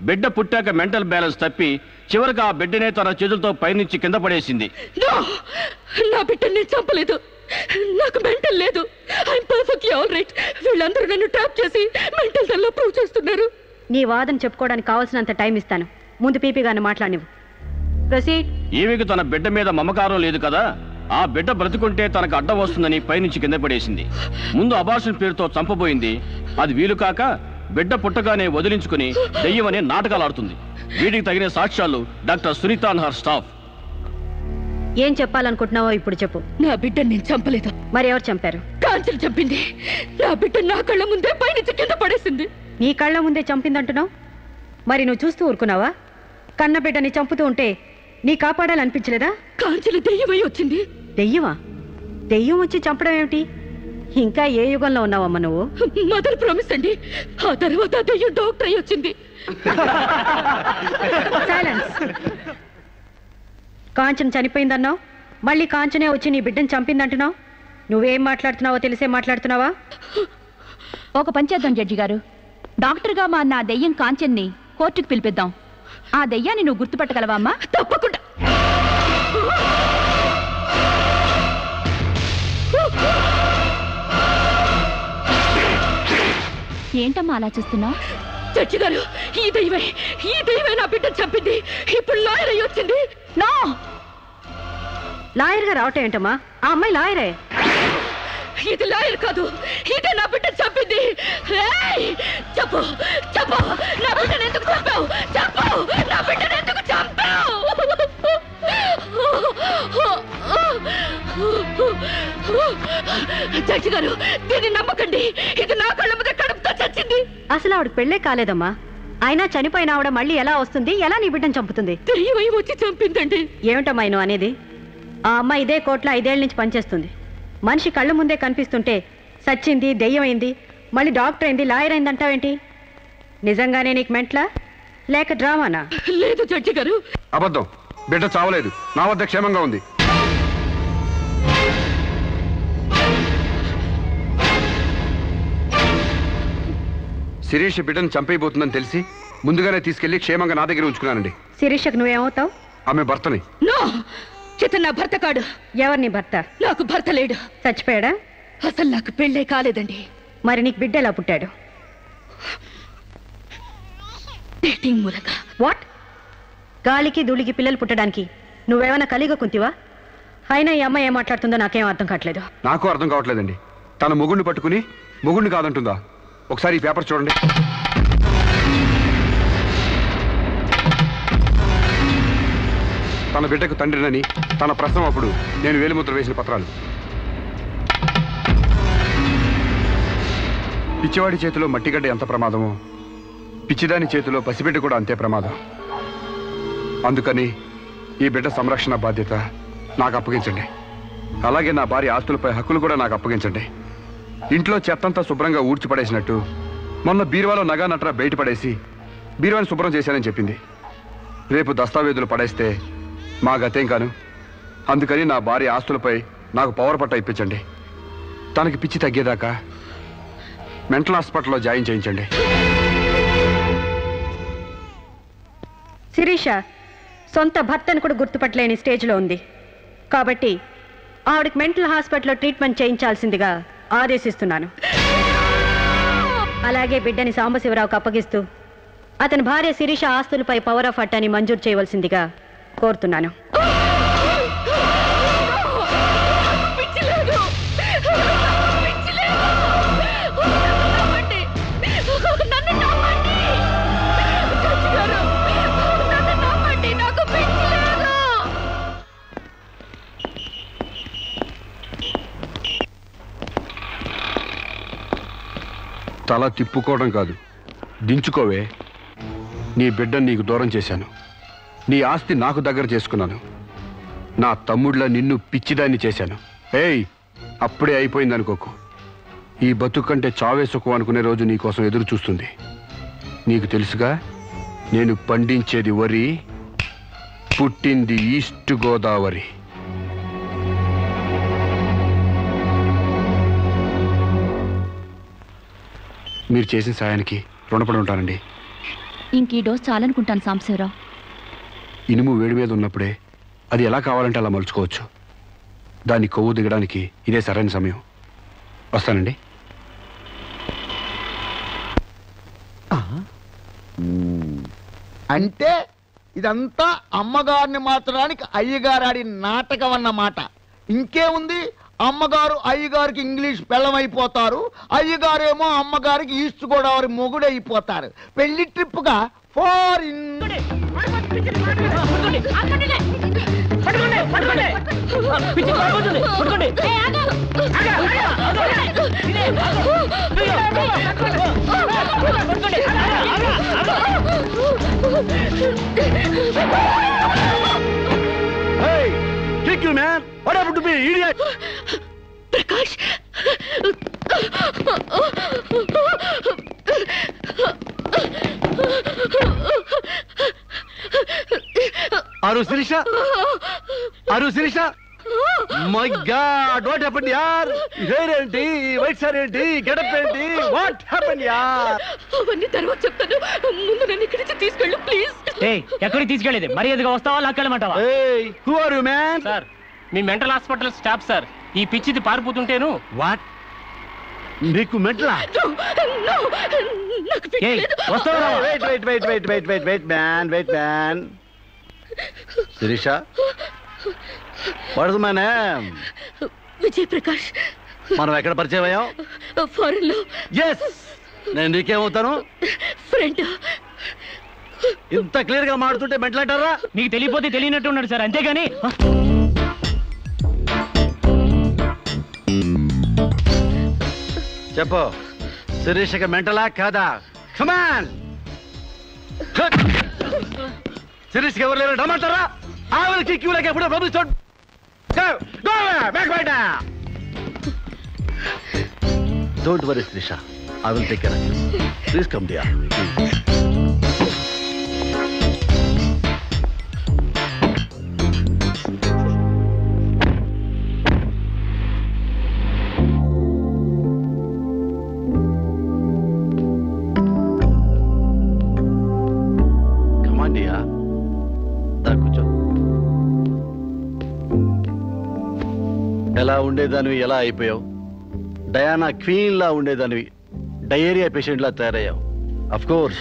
బిడ్డ పుట్టాక మెంటల్ బ్యాలెన్స్ తప్పి చివరికి ఆ బిడ్డనే తన చేతులతో పైనుంచి కింద పడేసింది. నా బిడ్డని నేను చంపలేదు, నాకు మెంటల్ లేదు. I'm perfectly all right. వీళ్ళందరూ నన్ను ట్రాప్ చేసి మెంటల్ దానిలో ప్రూవ్ చేస్తున్నారు. నీ వాదన చెప్పుకోవడానికి కావాల్సినంత టైం ఇస్తాను. ముందు పీపీ గారిని మాట్లాడినివ్వు. ప్రొసీడ్. ఈమెకు తన బిడ్డ మీద మమకారం లేదు కదా, ఆ బిడ్డ బ్రతుకుంటే తనకు అడ్డం వస్తుందని పైనుంచి కింద పడేసింది. ముందు అబార్షన్ పేరుతో చంపబోయింది. అది వీలు కాక బిడ్డ పుట్టగానే వదిలించుకుని దెయ్యమనే నాటకాలు ఆడుతుంది. వీటికి తగిన సాక్ష్యాలు doctor Sunitha and her staff. ఏం చెప్పాలనుకుంటున్నావో ఇప్పుడు చెప్పు. నా బిడ్డని నేను చంపలేదు. మరి ఎవరు చంపారు? కాంచెలు చంపింది. నా బిడ్డ నా కళ్ళ ముందే పైనుంచి కింద పడేసింది. నీ కళ్ళ ముందే చంపిందంటున్నావు, మరి నువ్వు చూస్తూ ఊరుకున్నావా? కన్న బిడ్డని చంపుతూ ఉంటే నీ కాపాడాలనిపించలేదా? కాంచెలు దెయ్యమై వచ్చింది. దెయ్యమా? దెయ్యం వచ్చి చంపడం ఏమిటి? ఇంకా ఏ యుగంలో ఉన్నావమ్మా నువ్వు? మదర్ ప్రామిస్ అండి. ఆ తర్వాత దెయ్యం డాక్టర్ అయి వచ్చింది. సైలెన్స్. కాంచన చనిపోయిందన్నావు, మళ్ళీ కాంచనే వచ్చి నీ బిడ్డను చంపిందంటున్నావు. నువ్వేం మాట్లాడుతున్నావో తెలిసే మాట్లాడుతున్నావా? ఒక పని చేద్దాం జడ్జి గారు, డాక్టర్గా మా నా దెయ్యం కాంచెన్ని కోర్టుకు పిలిపిద్దాం. ఆ దెయ్యాన్ని నువ్వు గుర్తుపట్టగలవా అమ్మా? తప్పకుండా. ఏంటమ్మా అలా చూస్తున్నావు? జడ్జి గారు, ఈ దైవే నా బిడ్డను చంపింది. ఇప్పుడు లాయర్ అయ్యి వచ్చింది. నో, లాయర్గా రావటం ఏంటమ్మా? ఆ అమ్మాయి లాయరే. ఇది లాయర్ కాదు, ఇదే నా బిడ్డను చంపింది. చెప్పు చెప్పు, నా బిడ్డను ఎందుకు చంపావు? చెప్పు, నా బిడ్డను ఎందుకు చంపావు? జడ్జి గారు, దీన్ని నమ్మకండి. ఇది నా కళ్ళ మీద కడుపుతో చచ్చింది. అసలు ఆవిడ పెళ్ళే కాలేదమ్మా. అయినా చనిపోయిన ఆవిడ మళ్ళీ ఎలా వస్తుంది? ఎలా నీ బిడ్డను చంపుతుంది? దెయ్యమై వచ్చి చంపిందండి. ఏమిటమ్మా నువ్వు అనేది? ఆ అమ్మాయి ఇదే కోర్టులో 5 ఏళ్ల నుంచి పనిచేస్తుంది. మనిషి కళ్ళ ముందే కనిపిస్తుంటే సచ్చింది, దెయ్యమైంది, మళ్ళీ డాక్టర్ అయింది, లాయర్ అయింది అంటావేంటి? నిజంగానే నీకు మెంట్లా లేక డ్రామానా? లేదు జడ్జి గారు, అబద్ధం. బిడ్డ చావలేదు, నా వద్ద క్షేమంగా ఉంది. శిరీష్ బిడ్డను చంపైపోతుందని తెలిసి ముందుగానే తీసుకెళ్లి క్షేమంగా నా దగ్గర ఉంచుకున్నానండి. శిరీషకు నువ్వేమవుతావు? ఆమె భర్తని. నో, ఇతను నా భర్త కాడు. ఎవరు నీ భర్త? నాకు భర్త లేడు. చచ్చిపోయాడా? అసలు నాకు పెళ్ళే కాలేదండి. మరి నీకు బిడ్డ ఎలా పుట్టాడు? డేటింగ్ మూలంగా. వాట్? గాలికి ధూళికి పిల్లలు పుట్టడానికి నువ్వేమైనా కలిగ కుంతివా? అయినా ఈ అమ్మాయి ఏం మాట్లాడుతుందో నాకేం అర్థం కావట్లేదు. నాకు అర్థం కావట్లేదండి. తన మొగుడిని పట్టుకుని మొగుడిని కాదంటుందా? ఒకసారి ఈ పేపర్ చూడండి. తన బిడ్డకు తండ్రినని తన ప్రశ్న అప్పుడు నేను వేలిముద్ర వేసిన పత్రాలు. పిచ్చివాడి చేతిలో మట్టిగడ్డ ఎంత ప్రమాదమో పిచ్చిదాని చేతిలో పసిబిడ్డ కూడా అంతే ప్రమాదం. అందుకని ఈ బిడ్డ సంరక్షణ బాధ్యత నాకు అప్పగించండి. అలాగే నా భార్య ఆస్తులపై హక్కులు కూడా నాకు అప్పగించండి. ఇంట్లో చెత్తంతా శుభ్రంగా ఊడ్చిపడేసినట్టు మొన్న బీరువాలో నగా నట్రా బయట పడేసి బీరువాని శుభ్రం చేశానని చెప్పింది. రేపు దస్తావేజులు పడేస్తే మా గతేం కాను. అందుకని నా భార్య ఆస్తులపై నాకు పవర్ పట్ట ఇప్పించండి. తనకి పిచ్చి తగ్గేదాకా మెంటల్ హాస్పిటల్లో జాయిన్ చేయించండి. శిరీష సొంత భర్తను కూడా గుర్తుపట్టలేని స్టేజ్లో ఉంది. కాబట్టి ఆవిడకి మెంటల్ హాస్పిటల్లో ట్రీట్మెంట్ చేయించాల్సిందిగా ఆదేశిస్తున్నాను. అలాగే బిడ్డని సాంబశివరావుకు అప్పగిస్తూ అతని భార్య శిరీష ఆస్తులపై పవర్ ఆఫ్ అట్టాని మంజూరు చేయవలసిందిగా కోరుతున్నాను. తల తిప్పుకోవడం కాదు, దించుకోవే. నీ బిడ్డను నీకు దూరం చేశాను. నీ ఆస్తి నాకు దగ్గర చేసుకున్నాను. నా తమ్ముళ్ళ నిన్ను పిచ్చిదాన్ని చేశాను. ఏయ్, అప్పుడే అయిపోయింది అనుకోకు. ఈ బతుకంటే చావే సుఖం అనుకునే రోజు నీకోసం ఎదురు చూస్తుంది. నీకు తెలుసుగా, నేను పండించేది వరి, పుట్టింది ఈస్ట్ గోదావరి. మీరు చేసిన సాయానికి రుణపడి ఉంటానండి. ఇంక ఈ డోస్ చాలనుకుంటాను సాంబశివరావు. ఇనుము వేడి మీద ఉన్నప్పుడే అది ఎలా కావాలంటే అలా మలుచుకోవచ్చు. దాన్ని కొవ్వు దిగడానికి ఇదే సరైన సమయం. వస్తానండి. అంటే ఇదంతా అమ్మగారిని మార్చడానికి అయ్యగారు ఆడి నాటకం అన్నమాట. ఇంకేముంది, అమ్మగారు అయ్యగారికి ఇంగ్లీష్ పెళ్ళమైపోతారు, అయ్యగారేమో అమ్మగారికి ఈస్ట్ గోదావరి మొగుడైపోతారు. పెళ్లి ట్రిప్ గా foreign. Hey, kick you, man! What happened to me, idiot? Prakash Aru Sirisha? Aru Sirisha? My God, what happened, yaar? Hair enti, white sari enti, get up enti, what happened, yaar? అవన్నీ తర్వాత చెప్తాను, ముందు నన్ను ఇక్కడి నుంచి తీసుకెళ్ళు please. ఎక్కడికి తీసుకెళ్ళేది? మర్యాదగా వస్తావా లాక్కెళ్ళమంటావా? Who are you, man? Sir me mental hospital staff sir. ఈ పిచ్చిది పారిపోతుంటేను. వాట్? నీకు మెంటలా? వస్తావా? Wait, man. Sirisha? What is my name? Vijay Prakash. మనం ఎక్కడ పరిచయం అయ్యాం? ఫారెన్ లో. ఎస్, నేను నీకేమవుతాను? ఫ్రెండ్. ఇంత క్లియర్ గా మాడుతుంటే మెంటలంటారా? నీకు తెలియపోతే తెలియనట్టు ఉన్నాడు సార్, అంతేగాని. చెప్పు, శిరీషకి మెంటలా కాదా? కమాన్. శిరీష్కి ఎవరు లేరు రమ్మంటారా? ఆవిడకి క్యూలకి ఎప్పుడో పంపిస్తాడు. Don't worry, Sirisha. I will take care of you. Please come, dear. Come on, dear. దా కూర్చో. ఎలా ఉండేదానివి ఎలా అయిపోయావు? డయానా క్వీన్ లా ఉండేదానివి డయేరియా పేషెంట్ లా తయారయ్యావు. అఫ్ కోర్స్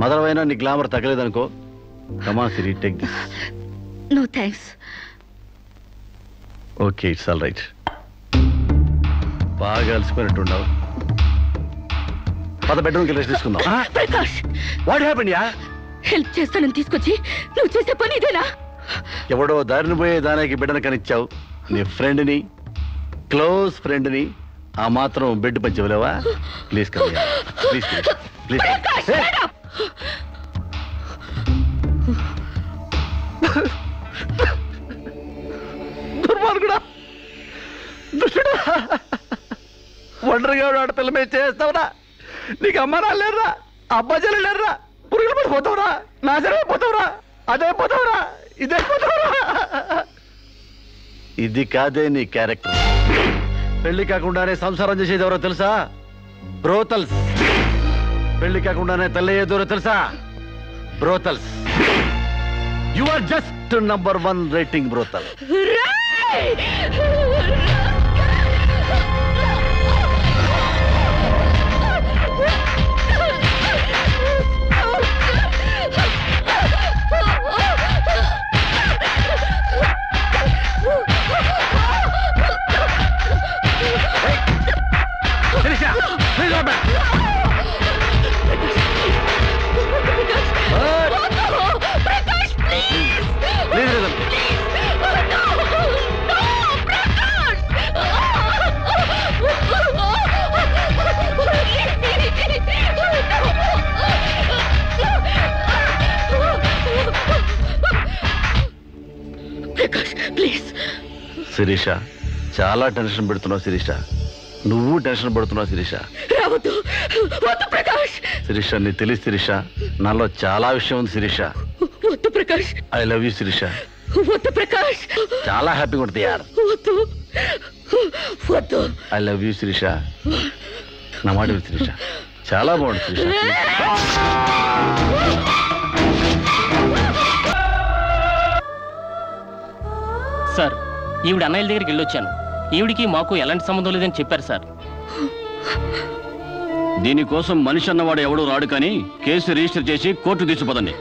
మదర్ అయినా నీ గ్లామర్ తగ్గలేదనుకో. Come on Siri, take this. No thanks. Okay, it's all right. బాగా అలసిపోయినట్టున్నావు. పద బెడ్రూమ్కి రెస్ట్ తీసుకుందాం. ప్రకాష్, వాట్ హ్యాపెండ్ యా? హెల్ప్ చేస్తానని తీసుకొచ్చి నువ్వు చేసే పని ఇదేనా? ఎవడో దారిని పోయే దానికి బిడ్డను కనిచ్చావు. నీ ఫ్రెండ్ని, క్లోజ్ ఫ్రెండ్ని ఆ మాత్రం బెడ్ పంచవలేవా? Please come here. Please please. దుర్మార్గుడా, దుష్టుడా, ఒంటరిగా ఆడపిల్ల మీద చేస్తావురా? నీకు అమ్మ రాలేరురా, అబ్బాజీలు లేరురా, పురుగులు పడిపోతావురా, నాశనమైపోతావురా, అదైపోతావురా, ఇదైపోతావురా. ఇది కాదే నీ క్యారెక్టర్. పెళ్లి కాకుండానే సంసారం చేసేది ఎవరో తెలుసా? బ్రోతల్స్. పెళ్లి కాకుండానే తల్లయ్యేదెవరో తెలుసా? Brothels. You are just number 1 rating brothel. Shirisha, చాలా టెన్షన్ పెడుతున్నావు శిరీష. నువ్వు టెన్షన్ పడుతున్నావు శిరీష. శిరీష, నీకు తెలియదు శిరీష, నాలో చాలా విషయం ఉంది Shirisha. I love you Shirisha. చాలా హ్యాపీగా ఉంటుంది యార్. I love you Shirisha. నా మాట శిరీష, చాలా బాగుంటుంది శిరీష. సార్, ఈవిడ అన్నయ్యల దగ్గరికి వెళ్ళొచ్చాను. ఈవిడికి మాకు ఎలాంటి సంబంధం లేదని చెప్పారు సార్. దీనికోసం మనిషి అన్నవాడు ఎవడూ రాడు, కానీ కేసు రిజిస్టర్ చేసి కోర్టు తీసుకుపోదండి.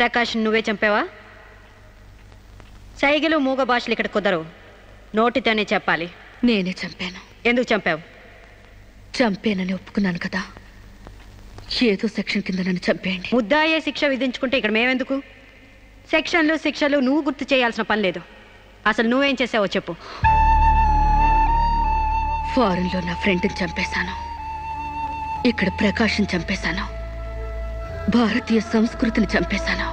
ప్రకాష్ నువ్వే చంపావా? సైగలు మూగ భాషలు ఇక్కడ కుదరవు, నోటితోనే చెప్పాలి. నేనే చంపాను. ఎందుకు చంపావు? చంపేనని ఒప్పుకున్నాను కదా, ఏదో సెక్షన్ కింద నన్ను చంపేయండి. ముద్దాయే శిక్ష విధించుకుంటే ఇక్కడ మేమెందుకు? సెక్షన్లు శిక్షలు నువ్వు గుర్తు చేయాల్సిన పని లేదు. అసలు నువ్వేం చేసావో చెప్పు. ఫారెన్లో నా ఫ్రెండ్ని చంపేశాను, ఇక్కడ ప్రకాశం చంపేశాను, భారతీయ సంస్కృతిని చంపేశాను,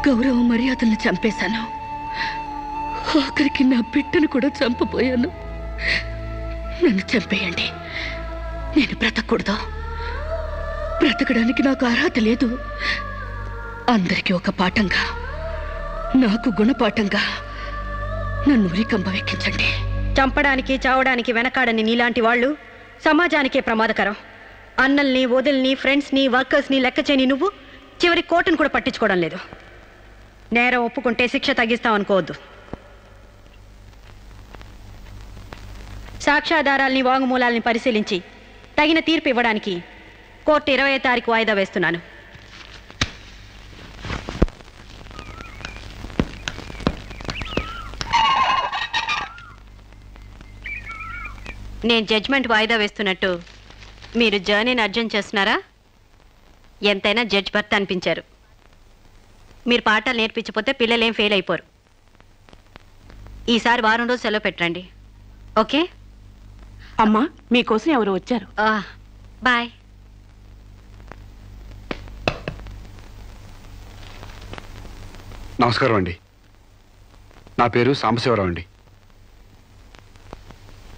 గౌరవ మర్యాదలను చంపేశాను, ఆఖరికి నా బిడ్డను కూడా చంపబోయాను. నన్ను చంపేయండి, నేను బ్రతకూడదు. బ్రతకడానికి నాకు అర్హత లేదు. అందరికీ ఒక పాఠంగా, నాకు గుణపాఠంగా నన్ను ఉరికంబం ఎక్కించండి. చంపడానికి చావడానికి వెనకాడని నీలాంటి వాళ్ళు సమాజానికే ప్రమాదకరం. అన్నల్ని, వదిల్ని, ఫ్రెండ్స్ని, వర్కర్స్ని లెక్క చేయని నువ్వు చివరి కోర్టును కూడా పట్టించుకోవడం లేదు. నేరం ఒప్పుకుంటే శిక్ష తగ్గిస్తామనుకోవద్దు. సాక్ష్యాధారాల్ని, వాంగ్మూలాల్ని పరిశీలించి తగిన తీర్పు ఇవ్వడానికి కోర్టు 20వ తారీఖు వాయిదా వేస్తున్నాను. నేను జడ్జ్మెంట్ వాయిదా వేస్తున్నట్టు మీరు జర్నీని అర్జెంట్ చేస్తున్నారా? ఎంతైనా జడ్జ్ భర్త అనిపించారు. మీరు పాఠాలు నేర్పించకపోతే పిల్లలేం ఫెయిల్ అయిపోరు. ఈసారి వారం రోజు సెలవు పెట్టండి, ఓకే? అమ్మా, మీకోసం ఎవరు వచ్చారు. బాయ్. నమస్కారం అండి, నా పేరు సాంబశివరావు అండి.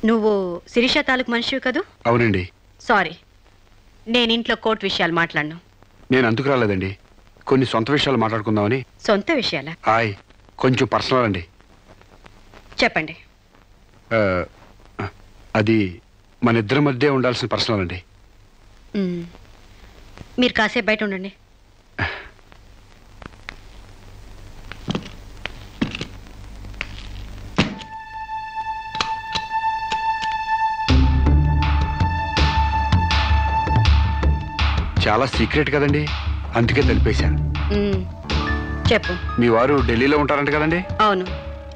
నువ్వు శిరీష తాలూకు మనిషివి కదూ? అవునండి. సారీ, నేను ఇంట్లో కోర్టు విషయాలు మాట్లాడను. నేను అందుకు రాలేదండి, కొన్ని సొంత విషయాలు మాట్లాడుకుందామని. సొంత విషయాలా? హాయ్, కొంచెం పర్సనల్ అండి. చెప్పండి. అది మన ఇద్దరి మధ్య ఉండాల్సిన పర్సనల్ అండి. మీరు కాసేపు బయట ఉండండి. చాలా సీక్రెట్ కదండి, అందుకే తెలిపేశాను. చెప్పు. మీ వారు ఢిల్లీలో ఉంటారంట కదండి? అవును.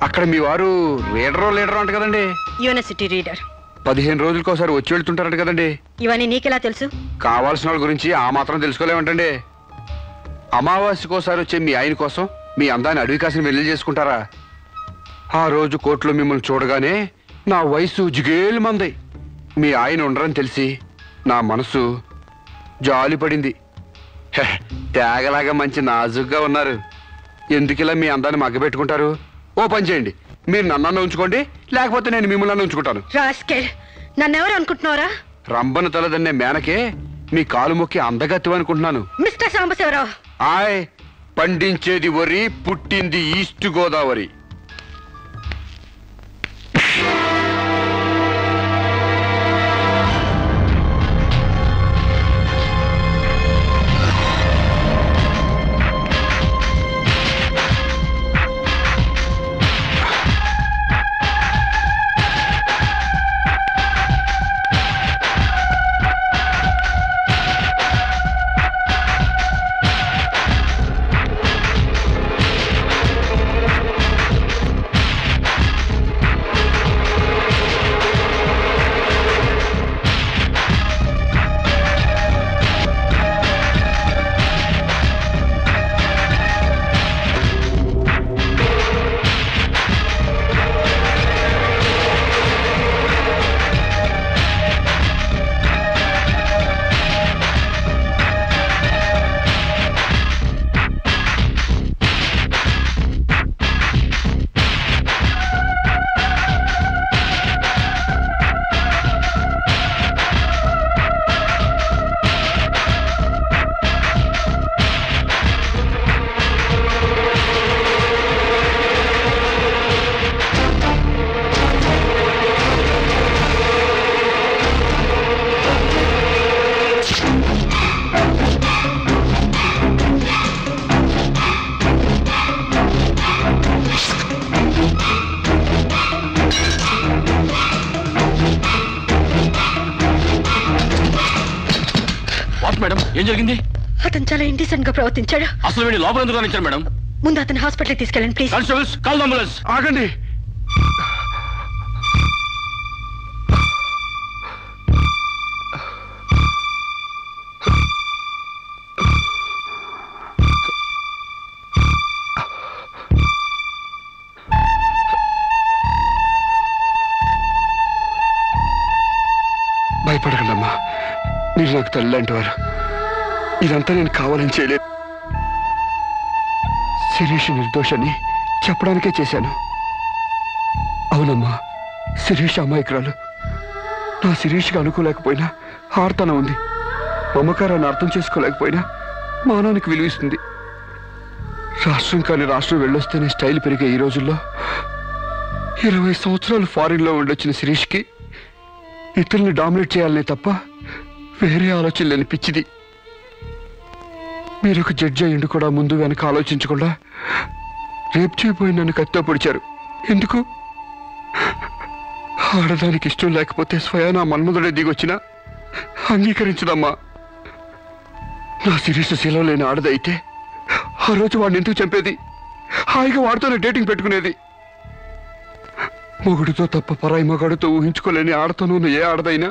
అక్కడ మీ వారు లీడరో అంట కదండి? University reader. 15 రోజులకోసారి వచ్చి వెళ్తుంటారంట కదండి? ఇవన్నీ నీకెలా తెలుసు? కావాల్సిన వాళ్ళ గురించి ఆ మాత్రం తెలుసుకోలేమంటండి. అమావాస్యకోసారి వచ్చే మీ ఆయన కోసం మీ అందాన్ని అడవి కాసిన వెళ్ళి చేసుకుంటారా? ఆ రోజు కోర్టులో మిమ్మల్ని చూడగానే నా వయసు జిగేలు మంది. మీ ఆయన ఉండరని తెలిసి నా మనసు జాలి పడింది. తేగలాగా మంచి నాజుగ్గా ఉన్నారు. ఎందుకిలా మీ అందాన్ని మగ్గబెట్టుకుంటారు? ఓ పని చేయండి, మీరు నన్ను ఉంచుకోండి, లేకపోతే నేను మిమ్మల్ని ఉంచుకుంటాను. నన్నెవరు అనుకుంటున్నారా? రంబను తలదన్నే మేనకే మీ కాలు మొక్కి అందగత్తి అనుకుంటున్నాను. మిస్టర్ సాంబశివరావు, ఆయ్, పండించేది వరి, పుట్టింది ఈస్ట్ గోదావరి. మేడం, ఏం జరిగింది? అతను చాలా ఇండిసెంట్ గా ప్రవర్తించాడు. అసలు వీడి లోపల ఎందుకు రానిచ్చారు మేడం? ముందు అతను హాస్పిటల్కి తీసుకెళ్ళండి ప్లీజ్. Constables call ambulance. ఆగండి. భయపడకండమ్మా, మీరు నాకు తల్లి లాంటి వారు. ఇదంతా నేను కావాలని చేయలేదు. శిరీష్ నిర్దోషని చెప్పడానికే చేశాను. అవునమ్మా, శిరీష్ అమాయకురాలు. నా శిరీష్కి అనుకోలేకపోయినా ఆర్తన ఉంది. మమకారాన్ని అర్థం చేసుకోలేకపోయినా మానవానికి విలువిస్తుంది. రాష్ట్రం కాని రాష్ట్రం వెళ్ళొస్తేనే స్టైల్ పెరిగే ఈ రోజుల్లో 20 సంవత్సరాలు ఫారిన్లో ఉండొచ్చిన శిరీష్కి ఇతరుల్ని డామినేట్ చేయాలనే తప్ప వేరే ఆలోచన లేని పిచ్చిది. మీరు ఒక జడ్జి అయ్యిండు కూడా ముందు వెనక ఆలోచించకుండా రేపు చేయబోయి నన్ను కత్తితో పొడిచారు. ఎందుకు? ఆడదానికి ఇష్టం లేకపోతే స్వయానా మన్మధుడే దిగొచ్చినా అంగీకరించదమ్మా. నా శిరీష్ శీలం లేని ఆడదైతే ఆ రోజు వాడిని ఎందుకు చంపేది? హాయిగా వాడితోనే డేటింగ్ పెట్టుకునేది. మొగుడితో తప్ప పరాయి మగాడితో ఊహించుకోలేని ఆడతోనూ ఏ ఆడదైనా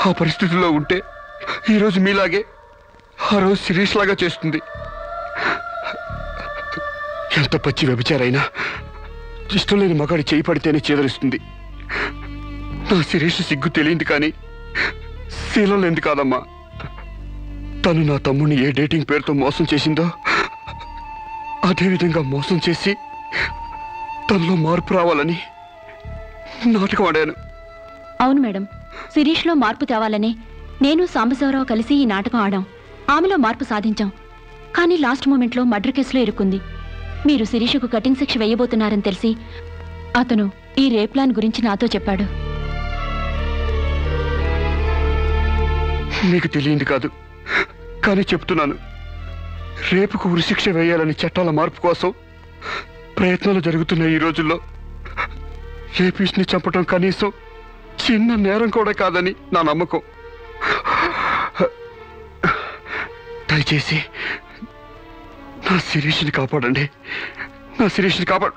ఆ పరిస్థితుల్లో ఉంటే ఈరోజు మీలాగే ఆ రోజు శిరీష్ లాగా చేస్తుంది. ఎంత పచ్చి వ్యభిచారైనా ఇష్టం లేని మగాడి చేయి పడితేనే చేదరిస్తుంది. నా శిరీష్ సిగ్గు తెలియంది కానీ శీలం లేనిది కాదమ్మా. తను నా తమ్ముడిని ఏ డేటింగ్ పేరుతో మోసం చేసిందో అదేవిధంగా మోసం చేసి తనలో మార్పు రావాలని నాటకం ఆడాను. అవును మేడం, శిరీష్లో మార్పు తేవాలని నేను సాంబశివరావు కలిసి ఈ నాటకం ఆడాం. ఆమెలో మార్పు సాధించాం. కానీ లాస్ట్ మూమెంట్లో మర్డర్ కేసులో ఇరుక్కుంది. మీరు శిరీషకు కటింగ్ శిక్ష వేయబోతున్నారని తెలిసి అతను ఈ రేప్ ప్లాన్ గురించి నాతో చెప్పాడు. మీకు తెలియంది కాదు, కానీ చెప్తున్నాను. రేపుకు ఉరిశిక్ష వేయాలని చట్టాల మార్పు కోసం ప్రయత్నాలు జరుగుతున్న ఈ రోజుల్లో రేపిస్ట్ని చంపటం కనీసం చిన్న నేరం కూడా కాదని నా నమ్మకం. దయచేసి నా శిరీష్ని కాపాడండి. నా శిరీష్ని కాపాడు.